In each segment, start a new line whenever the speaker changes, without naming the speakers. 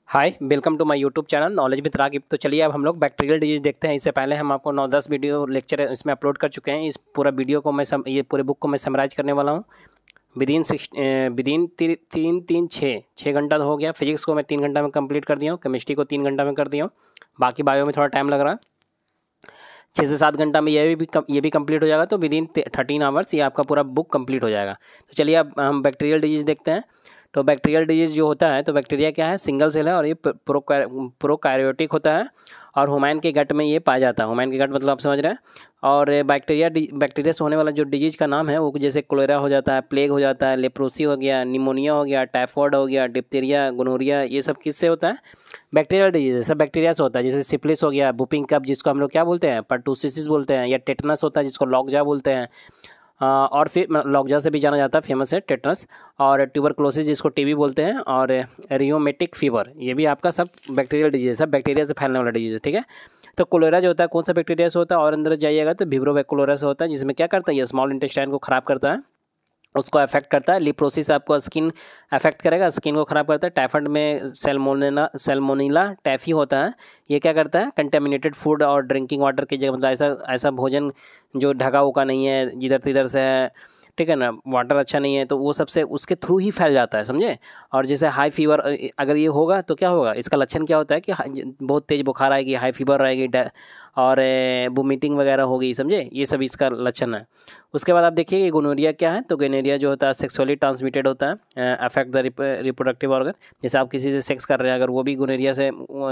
Hi welcome to my YouTube channel knowledge with Ragib. तो चलिए अब हम लोग बैक्टीरियल डिजीज देखते हैं। इससे पहले हम आपको 9-10 वीडियो लेक्चर इसमें अपलोड कर चुके हैं। इस पूरा वीडियो को ये पूरे बुक को मैं समराइज करने वाला हूँ विदिन 3-3-6 घंटा तो हो गया। फिजिक्स को मैं 3 घंटा में कंप्लीट कर दिया हूँ, केमिस्ट्री को 3 घंटा में कर दिया हूँ, बाकी बायो में थोड़ा टाइम लग रहा है। 6 से 7 घंटा में ये भी कंप्लीट हो जाएगा। तो विदिन 13 आवर्स ये आपका पूरा बुक कंप्लीट हो जाएगा। तो चलिए अब हम बैक्टीरियल डिजीज देखते हैं। तो बैक्टीरियल डिजीज जो होता है, तो बैक्टीरिया क्या है, सिंगल सेल है और ये प्रोकैरियोटिक होता है और ह्यूमन के गट में ये पाया जाता है। ह्यूमन के गट मतलब आप समझ रहे हैं। और बैक्टीरिया से होने वाला जो डिजीज का नाम है वो जैसे कोलेरा हो जाता है, प्लेग हो जाता है, लेप्रोसी हो गया, निमोनिया हो गया, टाइफॉइड हो गया, डिप्थीरिया, गोनोरिया, ये सब किससे होता है? बैक्टीरियल डिजीज सब बैक्टीरिया से होता है। जैसे सिफिलिस हो गया, बुपिंग कप जिसको हम लोग क्या बोलते हैं, पर्टूसिस बोलते हैं, या टेटनस होता है जिसको लॉकजा बोलते हैं। और फिर लॉकजा से भी जाना जाता है, फेमस है टेटनस। और ट्यूबरक्लोसिस जिसको टीबी बोलते हैं, और रियोमेटिक फीवर, ये भी आपका सब बैक्टीरियल डिजीज है, सब बैक्टीरिया से फैलने वाला डिजीज है। ठीक है। तो कोलेरा जो होता है कौन सा बैक्टीरिया से होता है, और अंदर जाइएगा तो विब्रो कोलेरा से होता है, जिसमें क्या करता है, ये स्मॉल इंटेस्टाइन को खराब करता है, उसको अफेक्ट करता है। लिप्रोसिस आपको स्किन अफेक्ट करेगा, स्किन को खराब करता है। टाइफाइड में सैल्मोनेला टाइफी होता है, ये क्या करता है, कंटेमिनेटेड फूड और ड्रिंकिंग वाटर की जगह, मतलब ऐसा ऐसा भोजन जो ढका उका नहीं है, जिधर तिधर से है, ठीक है ना, वाटर अच्छा नहीं है, तो वो सबसे उसके थ्रू ही फैल जाता है, समझे। और जैसे हाई फीवर अगर ये होगा तो क्या होगा, इसका लक्षण क्या होता है कि बहुत तेज़ बुखार आएगी, हाई फीवर रहेगी, और वोमिटिंग वगैरह होगी, समझे, ये सब इसका लक्षण है। उसके बाद आप देखिए कि गोनोरिया क्या है। तो गोनोरिया जो होता है सेक्सुअली ट्रांसमिटेड होता है, अफेक्ट द रिप्रोडक्टिव ऑर्गन। जैसे आप किसी से सेक्स कर रहे हैं, अगर वो भी गोनोरिया से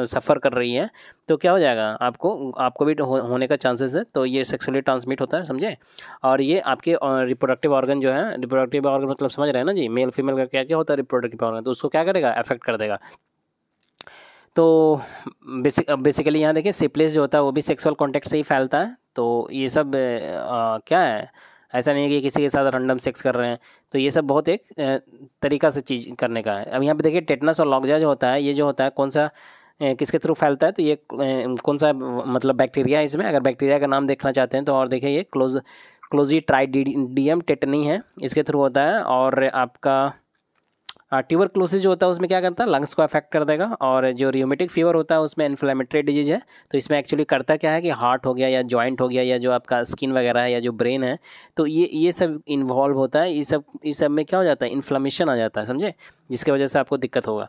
सफ़र कर रही है तो क्या हो जाएगा, आपको भी होने का चांसेस है। तो ये सेक्सुअली ट्रांसमिट होता है, समझे। और ये आपके रिप्रोडक्टिव ऑर्गन जो है, रिप्रोडक्टिव ऑर्गन मतलब समझ रहे हैं ना जी, मेल फीमेल का क्या क्या होता है रिप्रोडक्टिव ऑर्गन, तो उसको क्या करेगा, अफेक्ट कर देगा। तो बेसिकली यहाँ देखिए सिप्लिस जो होता है वो भी सेक्सुअल कॉन्टेक्ट से ही फैलता है। तो ये सब क्या है, ऐसा नहीं है कि किसी के साथ रैंडम सेक्स कर रहे हैं। तो ये सब बहुत एक तरीका से चीज़ करने का है। अब यहाँ पे देखिए टेटनस और लॉकजा जो होता है, ये जो होता है कौन सा किसके थ्रू फैलता है, तो ये कौन सा मतलब बैक्टीरिया है इसमें। अगर बैक्टीरिया का नाम देखना चाहते हैं तो और देखिए, ये क्लोजीट्राइडियम टेटनी है, इसके थ्रू होता है। और आपका ट्यूबरक्लोसिस जो होता है उसमें क्या करता है, लंग्स को अफेक्ट कर देगा। और जो रियोमेटिक फीवर होता है उसमें इन्फ्लेमेटरी डिजीज है। तो इसमें एक्चुअली करता क्या है कि हार्ट हो गया, या जॉइंट हो गया, या जो आपका स्किन वगैरह है, या जो ब्रेन है, तो ये सब इन्वॉल्व होता है। इस सब में क्या हो जाता है, इन्फ्लेमेशन आ जाता है, समझे, जिसकी वजह से आपको दिक्कत होगा।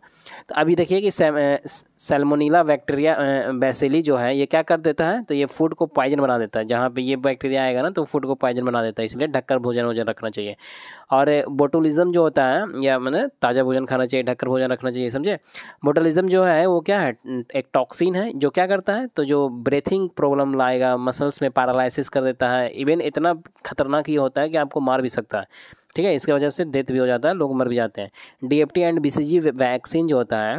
तो अभी देखिए कि सैल्मोनेला बैक्टीरिया बैसिली जो है, ये क्या कर देता है, तो ये फूड को पॉइजन बना देता है। जहाँ पे ये बैक्टीरिया आएगा ना तो फूड को पॉइजन बना देता है, इसलिए ढककर भोजन वोजन रखना चाहिए। और बोटुलिज्म जो होता है, या मैंने ताज़ा भोजन खाना चाहिए, ढककर भोजन रखना चाहिए, समझे। बोटुलिज्म जो है वो क्या है, एक टॉक्सिन है जो क्या करता है, तो जो ब्रीथिंग प्रॉब्लम लाएगा, मसल्स में पैरालिसिस कर देता है, इवन इतना खतरनाक ये होता है कि आपको मार भी सकता है। ठीक है, इसकी वजह से डेथ भी हो जाता है, लोग मर भी जाते हैं। डीएफटी एंड बीसीजी वैक्सीन जो होता है,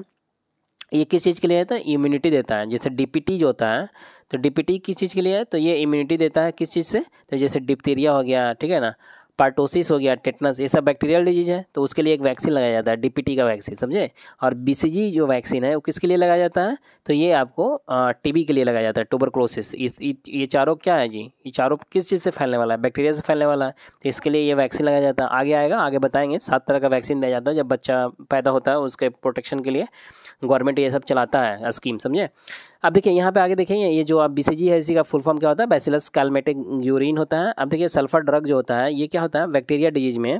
ये किस चीज़ के लिए है, तो इम्यूनिटी देता है। जैसे डीपीटी जो होता है, तो डीपीटी किस चीज़ के लिए है, तो ये इम्यूनिटी देता है किस चीज़ से, तो जैसे डिप्थीरिया हो गया, ठीक है ना, पार्टोसिस हो गया, टेटनस, ये सब बैक्टीरियल डिजीज है। तो उसके लिए एक वैक्सीन लगाया जाता है, डीपीटी का वैक्सीन, समझे। और बीसीजी जो वैक्सीन है वो किसके लिए लगाया जाता है, तो ये आपको टीबी के लिए लगाया जाता है, ट्यूबरक्लोसिस। ये चारों क्या है जी, ये चारों किस चीज़ से फैलने वाला है, बैक्टीरिया से फैलने वाला है। तो इसके लिए ये वैक्सीन लगाया जाता है। आगे आएगा, आगे बताएंगे। 7 तरह का वैक्सीन दिया जाता है जब बच्चा पैदा होता है, उसके प्रोटेक्शन के लिए गवर्नमेंट ये सब चलाता है स्कीम, समझे। अब देखिए यहाँ पे आगे देखेंगे, ये जो आप बीसीजी है, इसी का फुल फॉर्म क्या होता है, बैसिलस कैलमेटिक यूरिन होता है। अब देखिए सल्फर ड्रग जो होता है, ये क्या होता है, बैक्टीरिया डिजीज में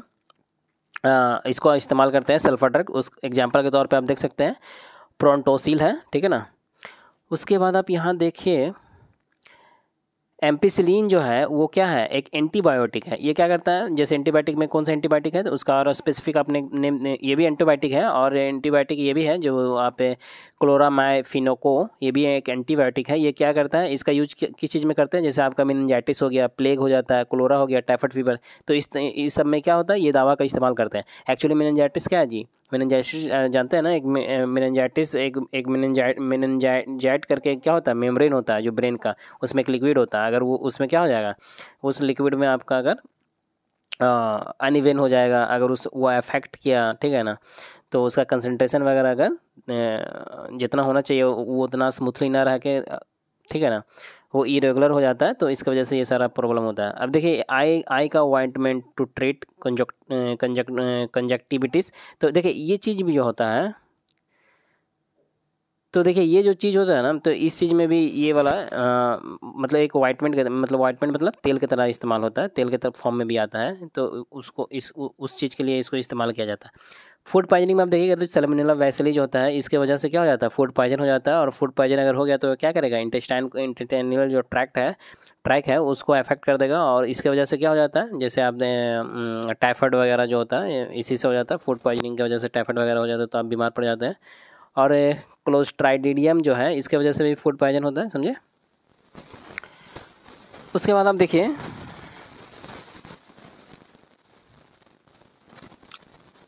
इसको इस्तेमाल करते हैं, सल्फर ड्रग। उस एग्जांपल के तौर पे आप देख सकते हैं प्रोंटोसिल है, ठीक है ना। उसके बाद आप यहाँ देखिए एम्पिसिलिन जो है वो क्या है, एक एंटीबायोटिक है। ये क्या करता है, जैसे एंटीबायोटिक में कौन सा एंटीबायोटिक है, तो उसका और स्पेसिफिक आपने नेम, ये भी एंटीबायोटिक है। और एंटीबायोटिक ये भी है जो आप क्लोरामाइफिनोको, ये भी एक एंटीबायोटिक है। ये क्या करता है, इसका यूज किस चीज़ में करते हैं, जैसे आपका मेनिंजाइटिस हो गया, प्लेग हो जाता है, कोलोरा हो गया, टाइफाइड फीवर, तो इस सब में क्या होता है, ये दवा का इस्तेमाल करते हैं। एक्चुअली मेनिंजाइटिस क्या है जी, मेनिंजाइटिस जानते हैं ना, एक मेनिंजाइटिस एक मेनिंजाइट करके क्या होता है, मेम्ब्रेन होता है जो ब्रेन का, उसमें एक लिक्विड होता है। अगर वो उसमें क्या हो जाएगा, उस लिक्विड में आपका अगर अनइवन हो जाएगा, अगर वो अफेक्ट किया, ठीक है ना, तो उसका कंसंट्रेशन वगैरह अगर जितना होना चाहिए वो उतना स्मूथली ना रह के, ठीक है ना, वो इरेगुलर हो जाता है। तो इसकी वजह से ये सारा प्रॉब्लम होता है। अब देखिए आई का ऑइंटमेंट टू ट्रीट कंजक्टिविटीज़। तो देखिए ये चीज़ भी जो होता है, तो देखिए ये जो चीज़ होता है ना, तो इस चीज़ में भी ये वाला मतलब एक वाइटमेंट मतलब तेल की तरह इस्तेमाल होता है, तेल के तरह फॉर्म में भी आता है, तो उसको उस चीज़ के लिए इसको इस्तेमाल किया जाता है। फूड पॉइजनिंग में आप देखिएगा तो सैल्मोनेला वैसिली जो होता है, इसके वजह से क्या हो जाता है, फूड पॉइजन हो जाता है। और फूड पॉइजन अगर हो गया तो क्या करेगा, इंटेस्टाइनल जो ट्रैक है उसको अफेक्ट कर देगा। और इसके वजह से क्या हो जाता है, जैसे आपने टाइफाइड वगैरह जो होता है इसी से हो जाता है, फूड पॉइजनिंग की वजह से टाइफाइड वगैरह हो जाता है, तो आप बीमार पड़ जाते हैं। और क्लोस्ट्राइडिडियम जो है इसके वजह से भी फूड पॉइजन होता है, समझे। उसके बाद आप देखिए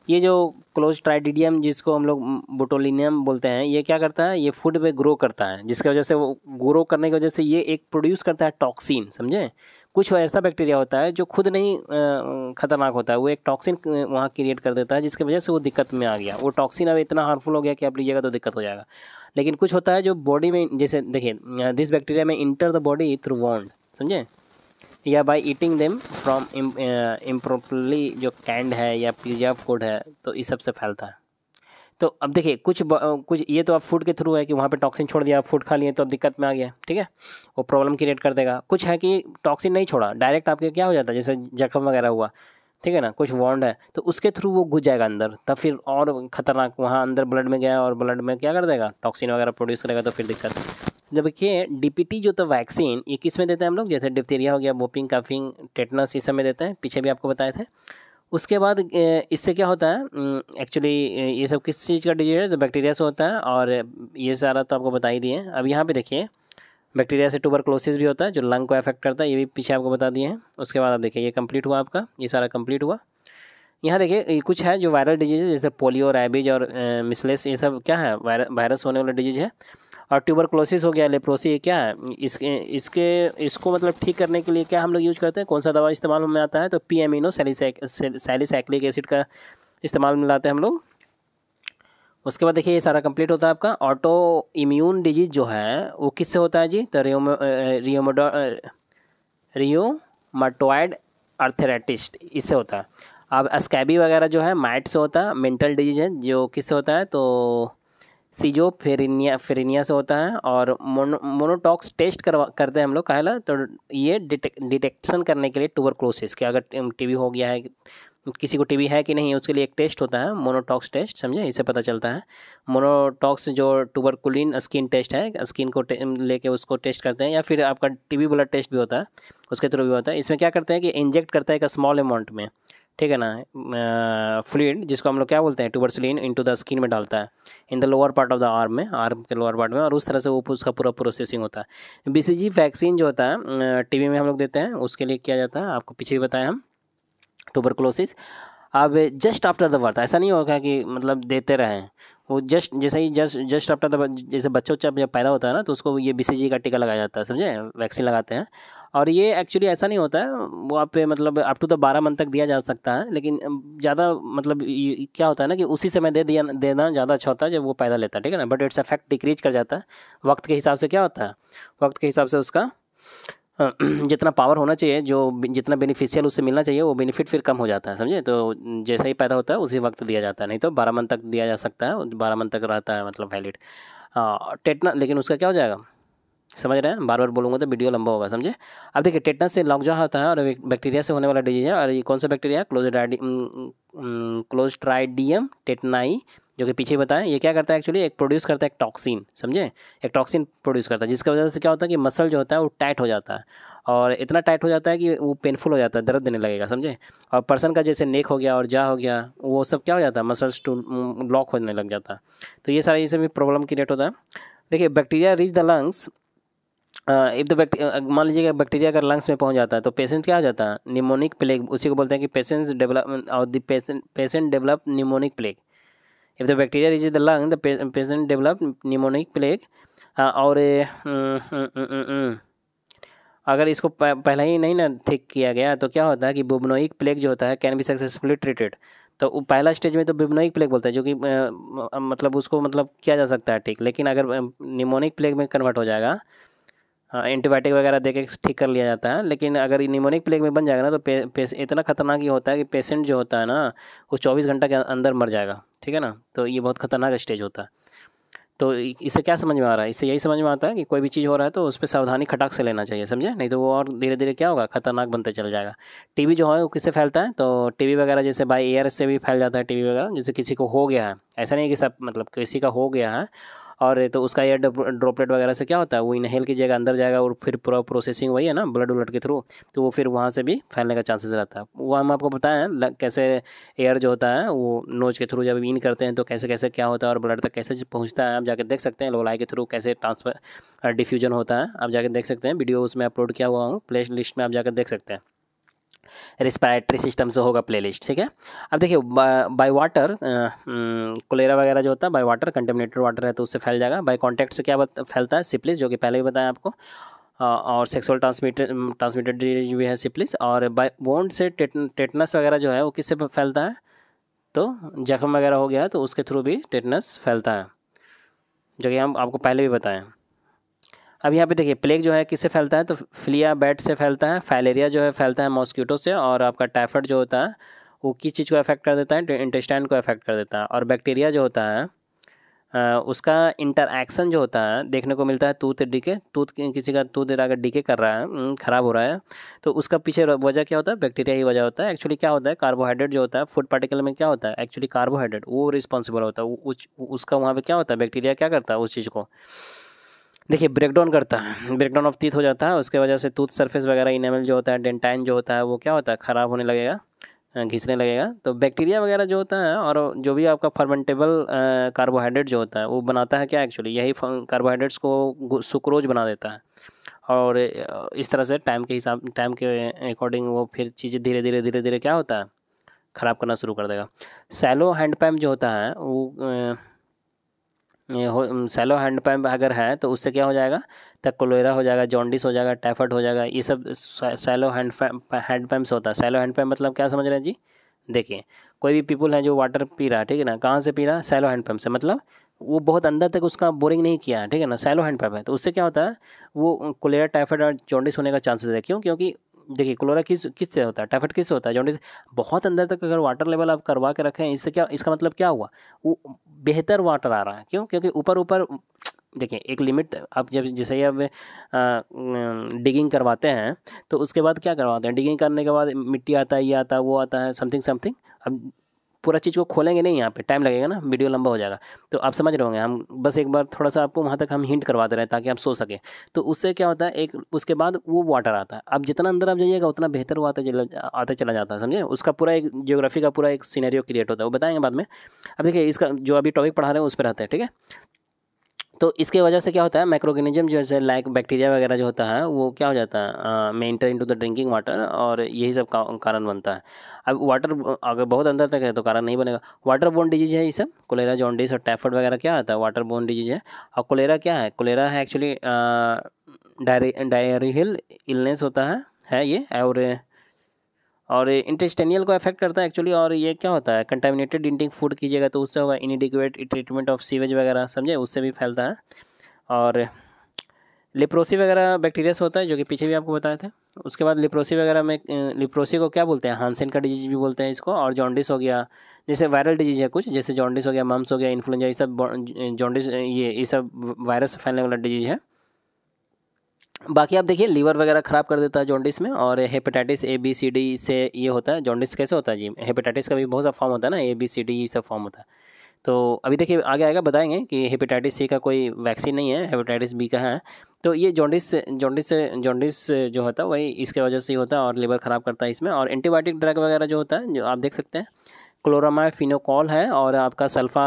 ये जो क्लोस्ट्राइडिडियम जिसको हम लोग बोटुलिनियम बोलते हैं, ये क्या करता है, ये फूड पे ग्रो करता है, जिसकी वजह से वो ग्रो करने की वजह से ये एक प्रोड्यूस करता है टॉक्सिन, समझे। कुछ ऐसा बैक्टीरिया होता है जो खुद नहीं खतरनाक होता है, वो एक टॉक्सिन वहाँ क्रिएट कर देता है, जिसकी वजह से वो दिक्कत में आ गया। वो टॉक्सिन अब इतना हार्मफुल हो गया कि आप लीजिएगा तो दिक्कत हो जाएगा। लेकिन कुछ होता है जो बॉडी में, जैसे देखिए दिस बैक्टीरिया में इंटर द बॉडी थ्रू वॉन्ड, समझे, या by eating them from improperly जो कैंड है या प्रिजर्व फूड है, तो इस सब से फैलता है। तो अब देखिए कुछ ये तो आप फूड के थ्रू है कि वहाँ पे टॉक्सिन छोड़ दिया, आप फूड खा लिए तो अब दिक्कत में आ गया, ठीक है, वो प्रॉब्लम क्रिएट कर देगा। कुछ है कि टॉक्सिन नहीं छोड़ा, डायरेक्ट आपके क्या हो जाता है, जैसे जख्म वगैरह हुआ, ठीक है ना, कुछ वॉन्ड है तो उसके थ्रू वो घुस जाएगा अंदर, तब फिर और खतरनाक, वहाँ अंदर ब्लड में गया और ब्लड में क्या कर देगा, टॉक्सिन वगैरह प्रोड्यूस करेगा, तो फिर दिक्कत। जब देखिए डीपीटी जो तो वैक्सीन, ये किस में देते हैं हम लोग, जैसे डिप्थीरिया हो गया, वोपिंग, कफिंग, टेटनस, इस सब में देते हैं, पीछे भी आपको बताए थे। उसके बाद इससे क्या होता है, एक्चुअली ये सब किस चीज़ का डिजीज है, तो बैक्टीरिया से होता है। और ये सारा तो आपको बता ही दिए। अब यहाँ पे देखिए बैक्टीरिया से ट्यूबरक्लोसिस भी होता है जो लंग को अफेक्ट करता है, ये भी पीछे आपको बता दिए हैं। उसके बाद आप देखिए ये कंप्लीट हुआ आपका, ये सारा कंप्लीट हुआ। यहाँ देखिए ये कुछ है जो वायरल डिजीज है, जैसे पोलियो, रैबीज और मिसलेस, ये सब क्या है, वायरस होने वाला डिजीज है। और ट्यूबरक्लोसिस हो गया, लेप्रोसी, ये क्या है, इसको मतलब ठीक करने के लिए क्या हम लोग यूज करते हैं, कौन सा दवा इस्तेमाल में आता है, तो पी एमिनो सैलिसाइक्लिक एसिड का इस्तेमाल में लाते हैं हम लोग। उसके बाद देखिए ये सारा कंप्लीट होता है आपका। ऑटो इम्यून डिजीज जो है वो किससे होता है जी, तो रियोमाटॉइड आर्थराइटिस, इससे होता है। अब स्कैबी वगैरह जो है माइट से होता है। मेंटल डिजीज है जो किससे होता है, तो सीजोफ्रेनिया से होता है। और मोनोटॉक्स टेस्ट करते हैं हम लोग काहेला, तो ये डिटेक्शन करने के लिए ट्यूबरक्लोसिस के, अगर टीबी हो गया है, किसी को टीबी है कि नहीं, उसके लिए एक टेस्ट होता है मोनोटॉक्स टेस्ट, समझे, इससे पता चलता है। मोनोटॉक्स जो ट्यूबरकुलिन स्किन टेस्ट है, स्किन को लेके उसको टेस्ट करते हैं, या फिर आपका टीबी ब्लड टेस्ट भी होता है, उसके थ्रू भी होता है। इसमें क्या करते हैं कि इंजेक्ट करता है एक स्मॉल अमाउंट में, ठीक है ना, फ्लूइड जिसको हम लोग क्या बोलते हैं, ट्यूबरकुलिन इनटू द स्किन में डालता है, in the lower part of the arm के लोअर पार्ट में, और उस तरह से वो उसका पूरा प्रोसेसिंग होता है। बीसीजी वैक्सीन जो होता है टीबी में हम लोग देते हैं, उसके लिए किया जाता है, आपको पीछे भी बताया हम, ट्यूबरकुलोसिस। अब जस्ट आफ्टर द बर्थ ऐसा नहीं होगा कि मतलब देते रहें, वो जस्ट आफ्टर द, जैसे बच्चा जब पैदा होता है ना, तो उसको ये बीसीजी का टीका लगाया जाता है, समझे, वैक्सीन लगाते हैं। और ये एक्चुअली ऐसा नहीं होता है, वो आप पे मतलब अप टू द 12 मंथ तक दिया जा सकता है, लेकिन ज़्यादा मतलब क्या होता है ना कि उसी समय देना ज़्यादा अच्छा होता है जब वो पैदा लेता है, ठीक है ना। बट इट्स इफेक्ट डिक्रीज कर जाता है वक्त के हिसाब से, क्या होता है, वक्त के हिसाब से उसका जितना पावर होना चाहिए, जो जितना बेनिफिशियल उससे मिलना चाहिए, वो बेनिफिट फिर कम हो जाता है, समझे। तो जैसा ही पैदा होता है उसी वक्त दिया जाता है, नहीं तो 12 मंथ तक दिया जा सकता है, 12 मंथ तक रहता है मतलब वैलिड। टेटनस, लेकिन उसका क्या हो जाएगा, समझ रहे हैं, बार बार बोलूँगा तो वीडियो लंबा होगा, समझे। अब देखिए टेटनस से लॉकजा होता है और एक बैक्टीरिया से होने वाला डिजीज है। और ये कौन सा बैक्टीरिया है, क्लोस्ट्राइडियम टेटनाई, जो कि पीछे बताएं। ये क्या करता है एक्चुअली, एक प्रोड्यूस करता है एक टॉक्सिन, समझे, एक टॉक्सिन प्रोड्यूस करता है, जिसकी वजह से क्या होता है कि मसल जो होता है वो टाइट हो जाता है, और इतना टाइट हो जाता है कि वो पेनफुल हो जाता है, दर्द देने लगेगा, समझे। और पर्सन का जैसे नेक हो गया और जा हो गया, वो सब क्या हो जाता है, मसल्स टू लॉक होने लग जाता है। तो ये सारा ये सब भी प्रॉब्लम क्रिएट होता है। देखिए bacteria reach the lungs, if the मान लीजिएगा बैक्टीरिया अगर लंग्स में पहुंच जाता है तो पेशेंट क्या हो जाता है, निमोनिक प्लेग, उसी को बोलते हैं कि पेशेंट डेवलप और the patient develop mnemonic plague. If the bacteria reach the lung, the patient develop mnemonic plague. और अगर इसको पहले ही नहीं ना ठीक किया गया तो क्या होता है कि बुबनोइक प्लेग जो होता है कैन बी सक्सेसफुली ट्रीटेड। तो पहला स्टेज में तो बुबनोइक प्लेग बोलता है, जो कि मतलब उसको मतलब किया जा सकता है ठीक, लेकिन अगर निमोनिक प्लेग में कन्वर्ट हो जाएगा, एंटीबायोटिक वगैरह देके ठीक कर लिया जाता है। लेकिन अगर निमोनिक प्लेग में बन जाएगा ना, तो इतना खतरनाक ये होता है कि पेशेंट जो होता है ना वो 24 घंटा के अंदर मर जाएगा, ठीक है ना। तो ये बहुत खतरनाक स्टेज होता है। तो इससे क्या समझ में आ रहा है? इससे यही समझ में आता है कि कोई भी चीज़ हो रहा है तो उस पर सावधानी खटाक से लेना चाहिए, समझे? नहीं तो वो और धीरे धीरे क्या होगा, खतरनाक बनते चल जाएगा। टीबी जो है वो किससे फैलता है? तो टीबी वगैरह जैसे बाय एयर से भी फैल जाता है टीबी वगैरह, जैसे किसी को हो गया है, ऐसा नहीं है कि सब मतलब किसी का हो गया है और तो उसका एयर ड्रॉपलेट वगैरह से क्या होता है, वो इनहेल कीजिएगा, अंदर जाएगा और फिर पूरा प्रोसेसिंग वही है ना, ब्लड उलट के थ्रू, तो वो फिर वहाँ से भी फैलने का चांसेस रहता है। वो हम आपको बताएं कैसे एयर जो होता है वो नोज के थ्रू जब इन करते हैं तो कैसे कैसे क्या होता है और ब्लड तक कैसे पहुँचता है, आप जाकर देख सकते हैं। लोलाई के थ्रू कैसे ट्रांसफर डिफ्यूजन होता है, आप जाकर देख सकते हैं, वीडियो उसमें अपलोड किया हुआ हूँ, प्ले लिस्ट में आप जाकर देख सकते हैं। रिस्पायरेटरी सिस्टम से होगा प्लेलिस्ट, ठीक है। अब देखिए बाय वाटर कोलेरा वगैरह जो होता है बाय वाटर, कंटेमिनेटेड वाटर है तो उससे फैल जाएगा। बाय कॉन्टैक्ट से क्या फैलता है? सिप्लिस, जो कि पहले भी बताया आपको। और सेक्सुअल ट्रांसमिटेड डिजीज भी है सिप्लिस। और बाय बोन्ड से टेटनस वगैरह जो है वो किससे फैलता है? तो जख्म वगैरह हो गया है तो उसके थ्रू भी टेटनस फैलता है, जो कि हम आपको पहले भी बताएं। अब यहाँ पे देखिए प्लेग जो है किससे फैलता है? तो फ्लिया बैट से फैलता है। फाइलेरिया जो है फैलता है मॉस्किटो से। और आपका टाइफाइड जो होता है वो किस चीज़ को अफेक्ट कर देता है? इंटेस्टाइन को अफेक्ट कर देता है। और बैक्टीरिया जो होता है उसका इंटरएक्शन जो होता है देखने को मिलता है टूथ डीके, किसी का टूथ अगर डीके कर रहा है, ख़राब हो रहा है, तो उसका पीछे वजह क्या होता है? बैक्टीरिया ही वजह होता है। एक्चुअली क्या होता है, कार्बोहाइड्रेट जो होता है फूड पार्टिकल में क्या होता है, एक्चुअली कार्बोहाइड्रेट वो रिस्पॉन्सिबल होता है। उसका वहाँ पे क्या होता है, बैक्टीरिया क्या करता है उस चीज़ को देखिए ब्रेक डाउन करता है, ब्रेक डाउन ऑफ टीथ हो जाता है। उसके वजह से टूथ सरफेस वगैरह इनेमल जो होता है, डेंटाइन जो होता है वो क्या होता है, ख़राब होने लगेगा, घिसने लगेगा। तो बैक्टीरिया वगैरह जो होता है और जो भी आपका फर्मेंटेबल कार्बोहाइड्रेट जो होता है वो बनाता है क्या, एक्चुअली यही कार्बोहाइड्रेट्स को सुक्रोज बना देता है। और इस तरह से टाइम के अकॉर्डिंग वो फिर चीज़ें धीरे धीरे धीरे धीरे क्या होता है, ख़राब करना शुरू कर देगा। सैलो हैंड पैम्प जो होता है वो सैलो हैंड पैम्प अगर है तो उससे क्या हो जाएगा, तक कोलेरा हो जाएगा, जॉन्डिस हो जाएगा, टाइफाइड हो जाएगा। ये सब सैलो हैंड पैम्प से होता है। सैलो हैंड पैम्प मतलब क्या समझ रहे हैं जी? देखिए कोई भी पीपल है जो वाटर पी रहा है, ठीक है ना, कहाँ से पी रहा है? सैलो हैंड पैम्प से, मतलब वो बहुत अंदर तक उसका बोरिंग नहीं किया है, ठीक है ना, सैलो हैंड पैम्प है। तो उससे क्या होता है, वो कोलेरा टाइफाइड और जॉन्डिस होने का चांसेस है। क्यों? क्योंकि देखिए कोलेरा किससे होता है, टाइफाइड किससे होता है, जॉन्डिस बहुत अंदर तक अगर वाटर लेवल आप करवा के रखें, इससे क्या, इसका मतलब क्या हुआ, वो बेहतर वाटर आ रहा है। क्यों? क्योंकि ऊपर ऊपर देखिए एक लिमिट, आप जब जैसे ही अब डिगिंग करवाते हैं तो उसके बाद क्या करवाते हैं, डिगिंग करने के बाद मिट्टी आता है, ये आता है, वो आता है, समथिंग समथिंग। अब पूरा चीज़ को खोलेंगे नहीं, यहाँ पे टाइम लगेगा ना, वीडियो लंबा हो जाएगा। तो आप समझ रहे होंगे, हम बस एक बार थोड़ा सा आपको वहाँ तक हम हिंट करवा दे रहे हैं ताकि आप सो सकें। तो उससे क्या होता है, एक उसके बाद वो वाटर आता है। अब जितना अंदर आप जाइएगा उतना बेहतर वो आता चला जाता है, समझे? उसका पूरा एक जियोग्राफी का पूरा एक सिनेरियो क्रिएट होता है, वो बताएंगे बाद में। अब देखिए इसका जो अभी टॉपिक पढ़ा रहे हैं उस पर रहता है, ठीक है। तो इसके वजह से क्या होता है, माइक्रोऑर्गेनिज्म जैसे लाइक बैक्टीरिया वगैरह जो होता है वो क्या हो जाता है, में inter into the drinking water, और यही सब कारण बनता है। अब वाटर अगर बहुत अंदर तक है तो कारण नहीं बनेगा। वाटर बोर्न डिजीज है ये सब, कोलेरा, जॉन्डिस और टाइफाइड वगैरह क्या आता है, वाटर बोर्न डिजीज है। और कोलेरा क्या है, कोलेरा है एक्चुअली डायरियल इलनेस होता है ये, और इंटेस्टाइनल को अफेक्ट करता है एक्चुअली। और ये क्या होता है, कंटामिनेटेड इंटिंग फूड कीजिएगा तो उससे होगा, इनएडिक्वेट ट्रीटमेंट ऑफ सीवेज वगैरह, समझे, उससे भी फैलता है। और लेप्रोसी वगैरह बैक्टीरिया से होता है, जो कि पीछे भी आपको बताए थे। उसके बाद लेप्रोसी वगैरह में, लेप्रोसी को क्या बोलते हैं, हांसेन का डिजीज भी बोलते हैं इसको। और जॉन्डिस हो गया, जैसे वायरल डिजीज है कुछ, जैसे जॉन्डिस हो गया, मम्स हो गया, इन्फ्लुएंजा, ये सब जॉन्डिस, ये सब वायरस से फैलने वाला डिजीज है। बाकी आप देखिए लीवर वगैरह ख़राब कर देता है जॉन्डिस में। और हेपेटाइटिस ABCD से ये होता है। जॉन्डिस कैसे होता है जी, हेपेटाइटिस का भी बहुत सा फॉर्म होता है ना, ABCD ये सब फॉर्म होता है। तो अभी देखिए आगे आएगा बताएंगे कि हेपेटाइटिस C का कोई वैक्सीन नहीं है, हेपेटाइटिस B का है। तो ये जॉन्डिस जो होता है वही इसके वजह से ही होता है, और लीवर ख़राब करता है इसमें। और एंटीबायोटिक ड्रग वगैरह जो होता है, जो आप देख सकते हैं, क्लोरामाइफिनोकॉल है और आपका सल्फा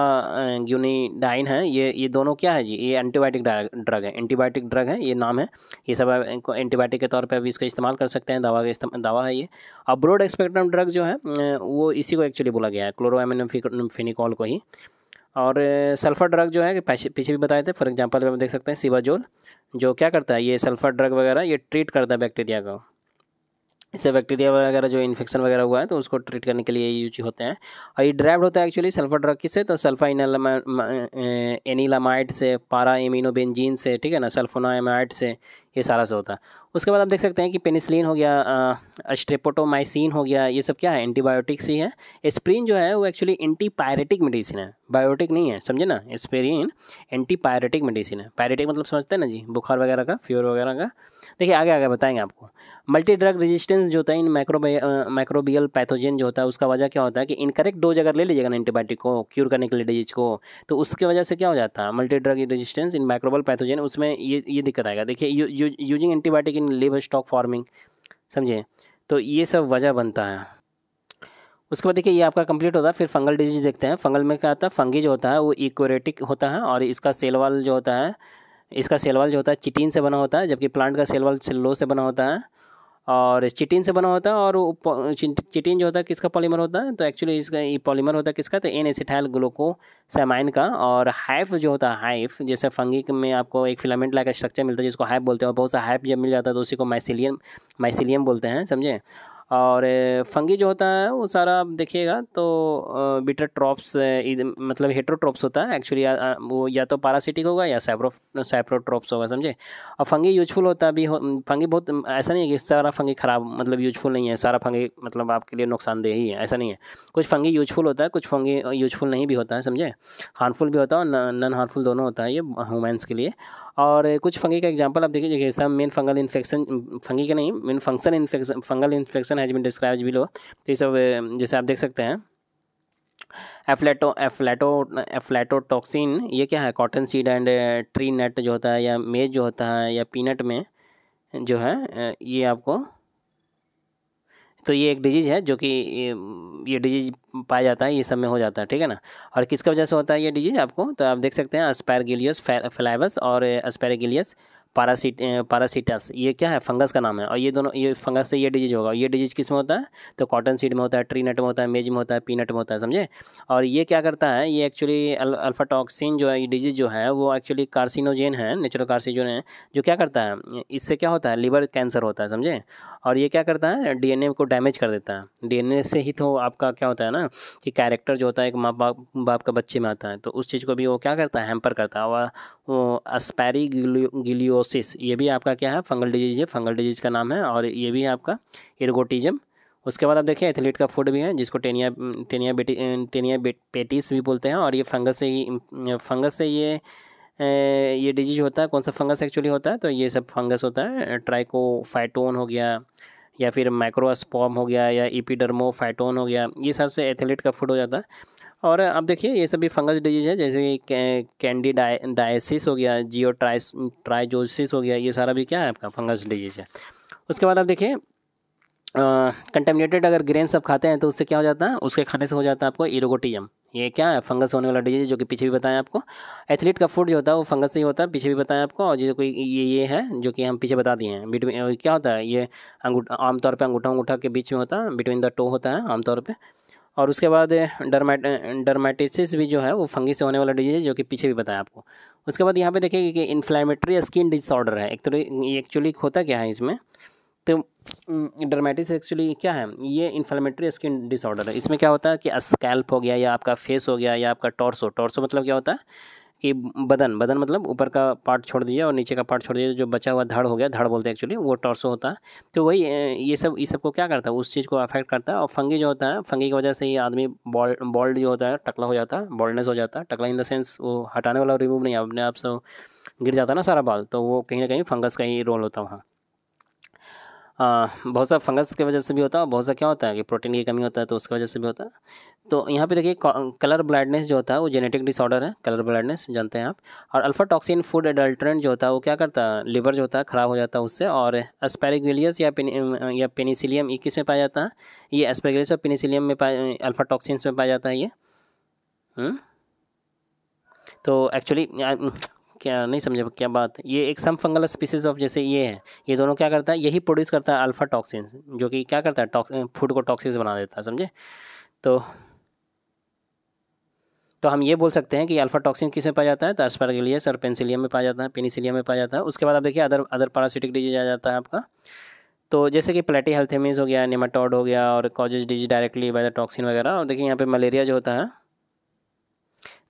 ग्यूनिडाइन है। ये दोनों क्या है जी, ये एंटीबायोटिक ड्रग है, एंटीबायोटिक ड्रग है, ये नाम है। ये सब इनको एंटीबायोटिक के तौर पे अभी इसका इस्तेमाल कर सकते हैं, दवा है ये। अब ब्रॉड स्पेक्ट्रम ड्रग जो है वो इसी को एक्चुअली बोला गया है, क्लोरोएमिनोफिनिकॉल को ही। और सल्फर ड्रग जो है पीछे भी बताए थे, फॉर एग्जांपल हम देख सकते हैं सिवाजोल, जो क्या करता है, ये सल्फर ड्रग वगैरह ये ट्रीट करता है बैक्टीरिया को। इससे बैक्टीरिया वगैरह जो इन्फेक्शन वगैरह हुआ है तो उसको ट्रीट करने के लिए यूज होते हैं। और ये ड्राइव्ड होता है एक्चुअली सल्फर ड्रग किससे, तो सल्फा एनिलामाइड से, पारा एमिनोबेंजीन से, ठीक है ना, सल्फोनामाइड से, ये सारा से होता है। उसके बाद आप देख सकते हैं कि पेनिसिलिन हो गया, स्ट्रेप्टोमाइसिन हो गया, ये सब क्या है, एंटीबायोटिक्स ही है। एस्प्रिन जो है वो एक्चुअली एंटीपायरेटिक मेडिसिन है, बायोटिक नहीं है, समझे ना। एस्प्रिन एंटीपायरेटिक मेडिसिन है। पायरेटिक मतलब समझते हैं ना जी, बुखार वगैरह का, फीवर वगैरह का। देखिए आगे आगे बताएंगे आपको। मल्टी ड्रग रेजिस्टेंस जो होता है इन माइक्रोबियल पैथोजन जो होता है, उसका वजह क्या होता है कि इनकरेक्ट डोज अगर ले लीजिएगा ना एंटीबायोटिक को क्यूर करने के लिए डिजीज को, तो उसकी वजह से क्या हो जाता है, multi drug resistance in microbial pathogen, उसमें ये दिक्कत आएगा। देखिए using antibiotic in liver stock forming, समझिए, तो ये सब वजह बनता है। उसके बाद देखिए ये आपका कंप्लीट होता है। फिर फंगल डिजीज देखते हैं। फंगल में क्या आता है, फंगी जो होता है वो इक्वेरेटिक होता है, और इसका सेल वॉल जो होता है, इसका सेल वॉल जो होता है चिटिन से बना होता है, जबकि प्लांट का सेल वॉल सेलुलोज से बना होता है और चिटिन से बना होता है। और चिटिन जो होता है किसका पॉलीमर होता है, तो एक्चुअली इसका ये पॉलीमर होता है किसका, तो एन एसिटाइल ग्लूकोसामाइन का। और हाइफ जो होता है, हाइफ जैसे फंगी में आपको एक फिलामेंट लाइक स्ट्रक्चर मिलता है जिसको हाइफ बोलते हैं, और बहुत सा हाइफ जब मिल जाता है तो उसी को माइसिलियम बोलते हैं, समझे। और फंगी जो होता है वो सारा आप देखिएगा तो बीटर ट्रॉप्स मतलब हेट्रोट्रॉप्स होता है एक्चुअली, वो या तो पारासिटिक होगा या सैप्रोट्रॉप्स होगा, समझे। और फंगी यूजफुल होता भी फंगी बहुत, ऐसा नहीं है कि सारा फंगी खराब मतलब यूजफुल नहीं है, सारा फंगी मतलब आपके लिए नुकसानदेह ही है, ऐसा नहीं है। कुछ फंगी यूजफुल होता है, कुछ फंगी यूजफुल नहीं भी होता है, समझे। हार्मफुल भी होता है और नॉन हार्मफुल दोनों होता है ये ह्यूमन्स के लिए। और कुछ फंगी का एग्जांपल आप देखिए, सब मेन फंगल इन्फेक्शन, फंगी का नहीं, main function infection, fungal infection has been described below. तो ये सब जैसे आप देख सकते हैं, एफ्लैटोटॉक्सिन, ये क्या है, कॉटन सीड एंड ट्री नट जो होता है, या मेज जो होता है, या पीनट में जो है ये आपको, तो ये एक डिजीज़ है जो कि ये डिजीज पाया जाता है, ये सब में हो जाता है, ठीक है ना। और किसकी वजह से होता है ये डिजीज आपको, तो आप देख सकते हैं एस्पैरगिलियस फ्लैवस और एस्पैरगिलियस पारासिटस, ये क्या है, फंगस का नाम है। और ये दोनों, ये फंगस से ये डिजीज होगा। ये डिजीज किस में होता है, तो कॉटन सीड में होता है, ट्री नट में होता है, मेज में होता है, पीनट में होता है, समझे। और ये क्या करता है, ये एक्चुअली अल्फाटॉक्सिन जो है, ये डिजीज जो है वो एक्चुअली कार्सिनोजेन है, नेचुरल कार्सिनोजेन है, जो क्या करता है, इससे क्या होता है, लिवर कैंसर होता है, समझे। और ये क्या करता है, डीएनए को डैमेज कर देता है। डीएनए से ही तो आपका क्या होता है ना, कि कैरेक्टर जो होता है एक माँ बाप का बच्चे में आता है, तो उस चीज़ को भी वो क्या करता है, हैम्पर करता है। और वो एस्पैरिगिलियोसिस, ये भी आपका क्या है, फंगल डिजीज है, फंगल डिजीज का नाम है। और ये भी है आपका इर्गोटिज्म। उसके बाद आप देखिए एथलीट का फूड भी है, जिसको टेनिया पेटिस भी बोलते हैं। और ये फंगस से ये डिजीज होता है। कौन सा फंगस एक्चुअली होता है, तो ये सब फंगस होता है, ट्राइकोफाइटोन हो गया, या फिर माइक्रोस्पॉर्म हो गया, या इपिडर्मोफाइटोन हो गया, ये सबसे एथलीट का फूड हो जाता है। और अब देखिए ये सभी फंगस डिजीज है, जैसे कि कैंडिडाइसिस हो गया, ट्राइजोसिस हो गया, ये सारा भी क्या है आपका फंगस डिजीज है। उसके बाद आप देखिए कंटेमिनेटेड अगर ग्रेन सब खाते हैं तो उससे क्या हो जाता है, उसके खाने से हो जाता है आपको इरोगोटिज्म। ये क्या है, फंगस होने वाला डिजीज, जो कि पीछे भी बताया आपको। एथलीट का फूड जो होता है वो फंगस से ही होता है, पीछे भी बताया आपको। और जैसे कोई ये है जो कि हम पीछे बता दिए हैं, बिटवीन क्या होता है, ये आमतौर पर अंगूठा के बीच में होता है, बिटवीन द टो होता है आमतौर पर। और उसके बाद डर्मेटिसिस भी जो है वो फंगी से होने वाला डिजीज है, जो कि पीछे भी बताया आपको। उसके बाद यहाँ पे देखिए कि इन्फ्लेमेटरी स्किन डिसऑर्डर है एक, तो ये एक्चुअली होता क्या है इसमें, तो डर्मेटिस एक्चुअली क्या है, ये इन्फ्लेमेटरी स्किन डिसऑर्डर है। इसमें क्या होता है कि स्कैल्प हो गया, या आपका फेस हो गया, या आपका टॉर्सो मतलब क्या होता है कि बदन मतलब ऊपर का पार्ट छोड़ दीजिए और नीचे का पार्ट छोड़ दीजिए, जो बचा हुआ धड़ हो गया, धड़ बोलते हैं एक्चुअली, वो टॉर्सो होता है। तो वही ये सब को क्या करता है, उस चीज़ को अफेक्ट करता है। और फंगी जो होता है, फंगी की वजह से ही आदमी बॉल्ड जो होता है, टकला हो जाता है, बॉल्डनेस हो जाता है। टकला इन द सेंस वो हटाने वाला रिमूव नहीं, अपने आप से गिर जाता है ना सारा बाल, तो वो कहीं ना कहीं फंगस का ही रोल होता है वहाँ। बहुत सा फंगस की वजह से भी होता है, बहुत सा क्या होता है कि प्रोटीन की कमी होता है, तो उसकी वजह से भी होता है। तो यहाँ पे देखिए कलर ब्लाइंडनेस जो होता है वो जेनेटिक डिसऑर्डर है, कलर ब्लाइंडनेस जानते हैं आप। और अल्फा टॉक्सिन फूड एडल्ट्रेंट जो होता है वो क्या करता है, लिवर जो होता है ख़राब हो जाता है उससे। और एस्पैरगिलियस या पेनिसिलियम, ये किस में पाया जाता है, ये एस्पैरगिलियस और पेनिसिलियम में अल्फा टॉक्सिन्स में पाया जाता है ये। तो एक्चुअली क्या नहीं समझे क्या बात, ये एक सम फंगल स्पीसीज ऑफ, जैसे ये है, ये दोनों क्या करता है, यही प्रोड्यूस करता है अल्फा टॉक्सिन, जो कि क्या करता है, फूड को टॉक्सिक बना देता है, समझे। तो हम ये बोल सकते हैं कि अल्फा टॉक्सिन किस में पाया जाता है, तो एस्पैरगिलियस और पेनिसिलियम में पाया जाता है, पेनिसिलियम में पाया जाता है। उसके बाद आप देखिए अदर पारासिटिक डिजीज आ जाता है आपका। तो जैसे कि प्लेटीहेल्थेमिस हो गया, नेमाटोड हो गया, और causes disease directly by the toxin वगैरह। और देखिए यहाँ पे मलेरिया जो होता है,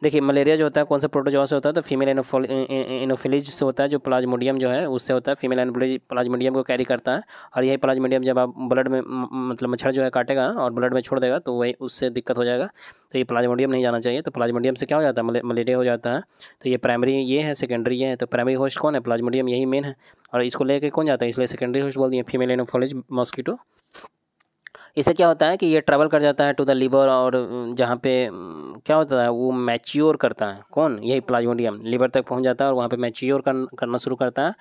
देखिए मलेरिया जो होता है कौन सा प्रोटोजोआ से होता है, तो फीमेल एनोफिलीज से होता है, जो प्लाज्मोडियम जो है उससे होता है। फीमेल एनोफिलीज प्लाज्मोडियम को कैरी करता है, और यही प्लाज्मोडियम जब आप ब्लड में मतलब मच्छर जो है काटेगा और ब्लड में छोड़ देगा तो वही उससे दिक्कत हो जाएगा। तो ये प्लाज्मोडियम नहीं जाना चाहिए। तो प्लाज्मोडियम से क्या हो जाता है, मलेरिया हो जाता है। तो ये प्राइमरी ये है, सेकेंडरी ये है। तो प्राइमरी होस्ट कौन है, प्लाज्मोडियम, यही मेन है। और इसको लेकर कौन जाता है, इसलिए सेकेंडरी होस्ट बोल दिए, फीमेल एनोफिलीज मॉस्किटो। इससे क्या होता है कि ये ट्रैवल कर जाता है टू द लिवर, और जहाँ पे क्या होता है वो मैच्योर करता है, कौन, यही प्लाज्मोडियम लिवर तक पहुँच जाता है और वहाँ पे मैच्योर करना शुरू करता है।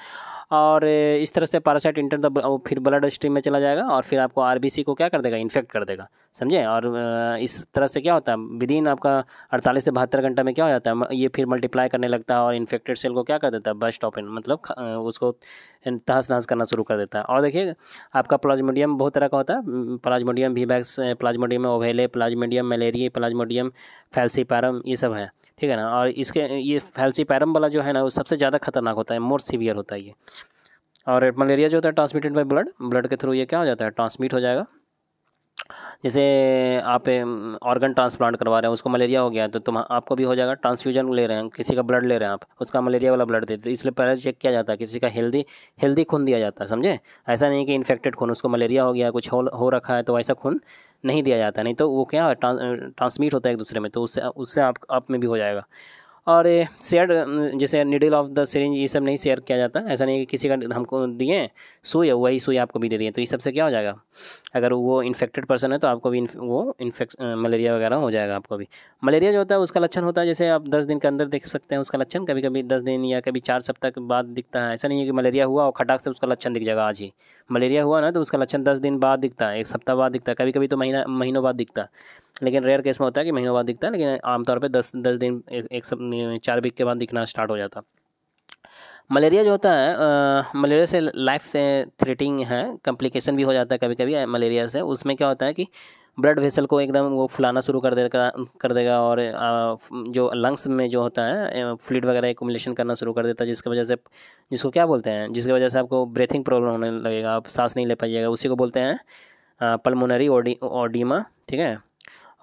और इस तरह से पैरासाइट इंटर द फिर ब्लड स्ट्रीम में चला जाएगा, और फिर आपको आरबीसी को क्या कर देगा, इन्फेक्ट कर देगा, समझे। और इस तरह से क्या होता है, विदिन आपका 48 से 72 घंटा में क्या हो जाता है, ये फिर मल्टीप्लाई करने लगता है और इन्फेक्टेड सेल को क्या कर देता है, बस्ट ओपन, मतलब उसको तहस नहस करना शुरू कर देता है। और देखिए आपका प्लाज्मोडियम बहुत तरह का होता है, plasmodium vivax, plasmodium ovale, plasmodium malaria, plasmodium falciparum, ये सब है, ठीक है ना। और इसके ये फैल्सीपैरम वाला जो है ना वो सबसे ज़्यादा खतरनाक होता है, मोर सीवियर होता है ये। और मलेरिया जो होता है ट्रांसमिटेड बाय ब्लड के थ्रू ये क्या हो जाता है, ट्रांसमिट हो जाएगा। जैसे आप ऑर्गन ट्रांसप्लांट करवा रहे हैं, उसको मलेरिया हो गया तो आपको भी हो जाएगा। ट्रांसफ्यूजन ले रहे हैं, किसी का ब्लड ले रहे हैं आप, उसका मलेरिया वाला ब्लड देते, इसलिए पहले चेक किया जाता है, किसी का हेल्दी खून दिया जाता है, समझे। ऐसा नहीं कि इन्फेक्टेड खून, उसको मलेरिया हो गया, कुछ हो रखा है तो ऐसा खून नहीं दिया जाता, नहीं तो वो क्या ट्रांसमिट होता है एक दूसरे में, तो उससे आप में भी हो जाएगा। और शेयर जैसे निडल ऑफ द सिरिंज, ये सब नहीं शेयर किया जाता। ऐसा नहीं कि किसी का हमको दिए सुई है, वही सुई आपको भी दे दिए, तो इस सबसे क्या हो जाएगा, अगर वो इन्फेक्टेड पर्सन है तो आपको भी वो मलेरिया वगैरह हो जाएगा आपको भी। मलेरिया जो होता है उसका लक्षण होता है, जैसे आप 10 दिन के अंदर देख सकते हैं उसका लक्षण, कभी कभी 10 दिन या कभी 4 सप्ताह के बाद दिखता है। ऐसा नहीं है कि मलेरिया हुआ और खटाक से उसका लक्षण दिख जाएगा आज ही। मलेरिया हुआ ना तो उसका लक्षण 10 दिन बाद दिखता है, 1 सप्ताह बाद दिखता है, कभी कभी तो महीनों बाद दिखता है। लेकिन रेयर केस में होता है कि महीनों बाद दिखता है, लेकिन आमतौर पे 10 दिन 4 वीक के बाद दिखना स्टार्ट हो जाता है। मलेरिया जो होता है मलेरिया से लाइफ थ्रेटिंग है, कॉम्प्लिकेशन भी हो जाता है कभी कभी मलेरिया से। उसमें क्या होता है कि ब्लड वेसल को एकदम वो फुलाना शुरू कर देगा, और जो लंग्स में जो होता है फ्लूइड वगैरह एक्युमुलेशन करना शुरू कर देता है, जिसकी वजह से, जिसको क्या बोलते हैं, जिसकी वजह से आपको ब्रीथिंग प्रॉब्लम होने लगेगा, आप सांस नहीं ले पाइएगा, उसी को बोलते हैं पल्मोनरी ओडिमा, ठीक है।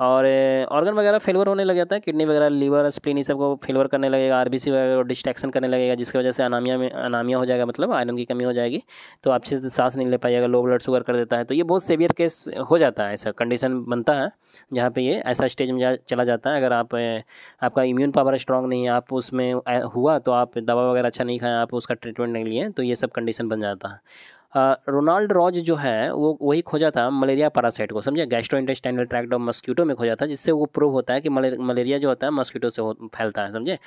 और ऑर्गन वगैरह फेलवर होने लग जाता है, किडनी वगैरह, लीवर, स्प्लीन, ये सबको फेलवर करने लगेगा, आरबीसी वगैरह डिस्ट्रैक्शन करने लगेगा, जिसकी वजह से अनामिया हो जाएगा, मतलब आयरन की कमी हो जाएगी, तो अच्छे से सांस नहीं ले पाइएगा, लो ब्लड शुगर कर देता है। तो ये बहुत सीवियर केस हो जाता है, ऐसा कंडीशन बनता है जहाँ पे ये ऐसा स्टेज में चला जाता है। अगर आपका इम्यून पावर स्ट्रांग नहीं है, आप उसमें हुआ तो आप दवा वगैरह अच्छा नहीं खाएं, आप उसका ट्रीटमेंट नहीं लिए, तो ये सब कंडीशन बन जाता है। रोनाल्ड रॉज जो है वो वही खोजा था मलेरिया पैरासाइट को, समझे, गैस्ट्रोइंटेस्टाइनल ट्रैक्ट ऑफ मस्कीटो में खोजा था, जिससे वो प्रूव होता है कि मलेरिया जो होता है मस्कीटो से फैलता है, समझे।